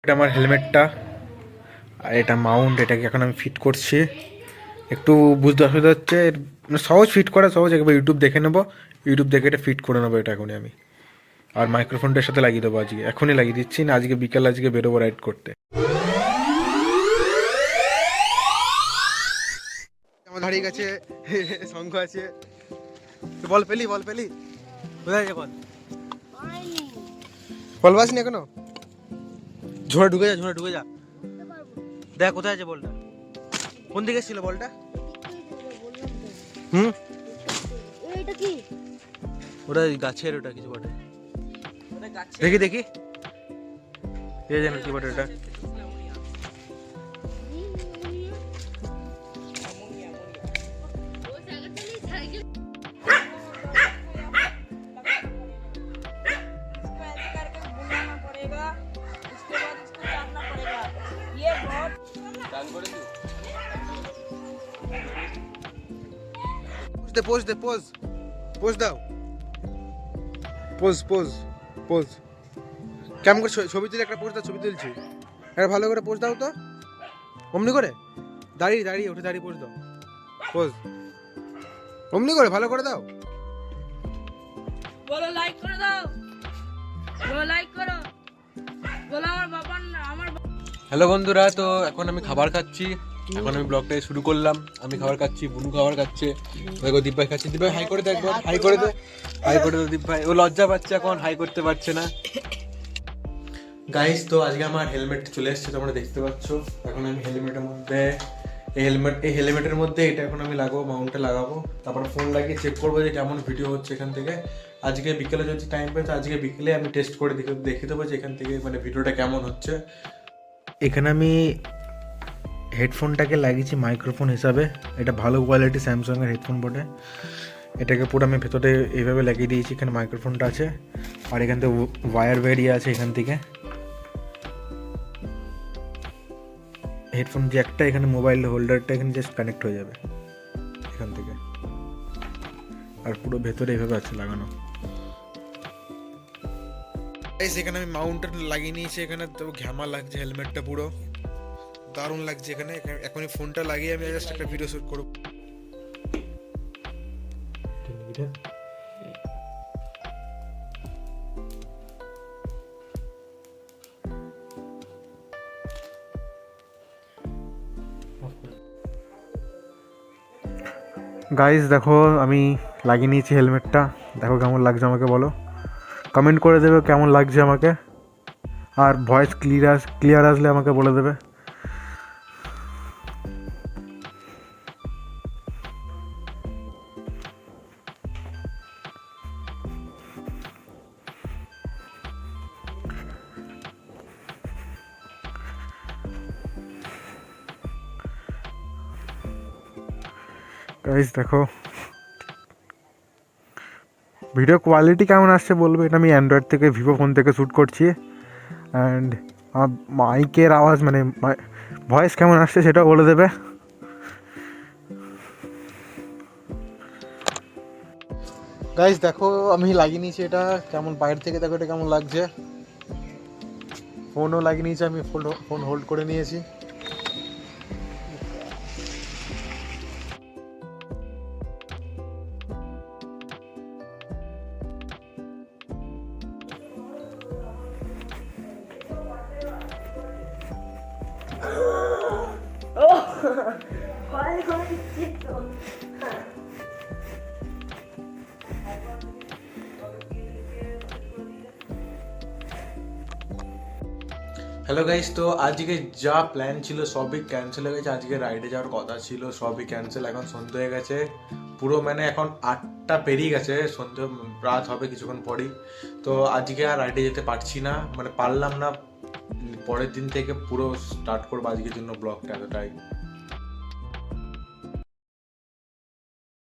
এটা আমার হেলমেটটা, আর এটা মাউন্ট, এটাকে এখন আমি ফিট করছি। একটু বুঝতে অসুবিধা হচ্ছে, মানে সহজ ফিট করা সহজ, একবার ইউটিউব দেখে নেবো, ইউটিউব দেখে এটা ফিট করে নেবো এটা এখনই আমি। আর মাইক্রোফোনটার সাথে লাগিয়ে দেবো আজকে, এখনই লাগিয়ে দিচ্ছি, না আজকে বিকাল আজকে বেরোবো রাইড করতে। আমার দাঁড়িয়ে গেছে, শঙ্খ আছে। বল পেলি কোথায় আছে বল? বল পাসনি এখনো? ঝোড়া ঢুকে যা। দেখ কোথায় আছে বলটা, কোন দিকে ছিল বলটা? এটা কি? ওটা গাছের, ওটা কিছু বটে। দেখি কে জানে কি বটে এটা। পোজ দাও, পোজ কেমন করে ছবি তুলে একটা পোজ দাও, ছবি তুলছি একটা ভালো করে পোজ দাও তো, অমনি করে দাঁড়িয়ে উঠে দাঁড়িয়ে পোজ দাও, পোজ অমনি করে ভালো করে দাও। বলো লাইক করে দাও, বলো লাইক করো, বলো আমার বাবার না আমার। হ্যালো বন্ধুরা, তো এখন আমি খাবার খাচ্ছি, এখন আমি ব্লগটা শুরু করলাম। আমি খাবার খাচ্ছি, বুনু খাবার খাচ্ছে, দেখো দীপ ভাই খাচ্ছে। দীপ ভাই হাই করে দে একবার, হাই করে দে দীপ ভাই। ও লজ্জা পাচ্ছে, এখন হাই করতে পারছে না। গাইস, তো আজকে আমার হেলমেট চলে এসেছে, তোমরা দেখতে পাচ্ছ। এখন আমি হেলমেটের মধ্যে এই হেলমেটের মধ্যে এটা এখন আমি লাগাবো, মাউন্টে লাগাবো, তারপর ফোন লাগিয়ে চেক করবো যে কেমন ভিডিও হচ্ছে এখান থেকে। আজকে বিকেলে যদি টাইম পাই তো আজকে বিকেলে আমি টেস্ট করে দেখে দেবো যে এখান থেকে মানে ভিডিওটা কেমন হচ্ছে। এখানে আমি হেডফোনটাকে লাগিয়েছি মাইক্রোফোন হিসাবে, এটা ভালো কোয়ালিটি স্যামসাংয়ের হেডফোন বটে। এটাকে পুরো আমি ভেতরে এইভাবে লাগিয়ে দিয়েছি, এখানে মাইক্রোফোনটা আছে, আর এখান থেকে ওয়্যার বেরিয়ে আছে এখান থেকে। হেডফোন জ্যাকটা এখানে, মোবাইল হোল্ডারটা এখানে জাস্ট কানেক্ট হয়ে যাবে এখান থেকে, আর পুরো ভেতরে এইভাবে আছে লাগানো। এখানে আমি মাউন্টেন লাগিয়ে নিয়েছি, এখানে তো ঘ্যামা লাগছে, হেলমেটটা পুরো দারুণ লাগছে। এখানে এখনই ফোনটা লাগিয়ে আমি জাস্ট একটা ভিডিও শুট করব। গাইস দেখো, আমি লাগিয়ে নিয়েছি হেলমেটটা, দেখো কেমন লাগছে আমাকে বলো, কমেন্ট করে দেবে কেমন লাগছে আমাকে, আর ভয়েস ক্লিয়ার আসলে আমাকে বলে দেবে। গাইস দেখো ভিডিও কোয়ালিটি কেমন আসছে বলবে। এটা আমি অ্যান্ড্রয়েড থেকে, ভিভো ফোন থেকে শ্যুট করছি, অ্যান্ড আমার মাইকের আওয়াজ মানে ভয়েস কেমন আসছে সেটাও বলে দেবে। গাইস দেখো আমি লাগিয়ে নিয়েছি এটা, কেমন বাইরে থেকে দেখো এটা কেমন লাগছে। ফোনও লাগিয়ে নিয়েছি আমি, ফোন হোল্ড করে নিয়েছি। হ্যালো গাইস, তো আজকে যা প্ল্যান ছিল সবই ক্যান্সেল হয়ে গেছে। আজকে রাইডে যাওয়ার কথা ছিল, সবই ক্যান্সেল। এখন সন্ধ্যে হয়ে গেছে পুরো, মানে এখন 8টা পেরিয়ে গেছে, সন্ধ্যে রাত হবে কিছুক্ষণ পরেই। তো আজকে আর রাইডে যেতে পারছি না, মানে পারলাম না। পরের দিন থেকে পুরো স্টার্ট করবো আজকের জন্য ব্লগটা, এতটাই।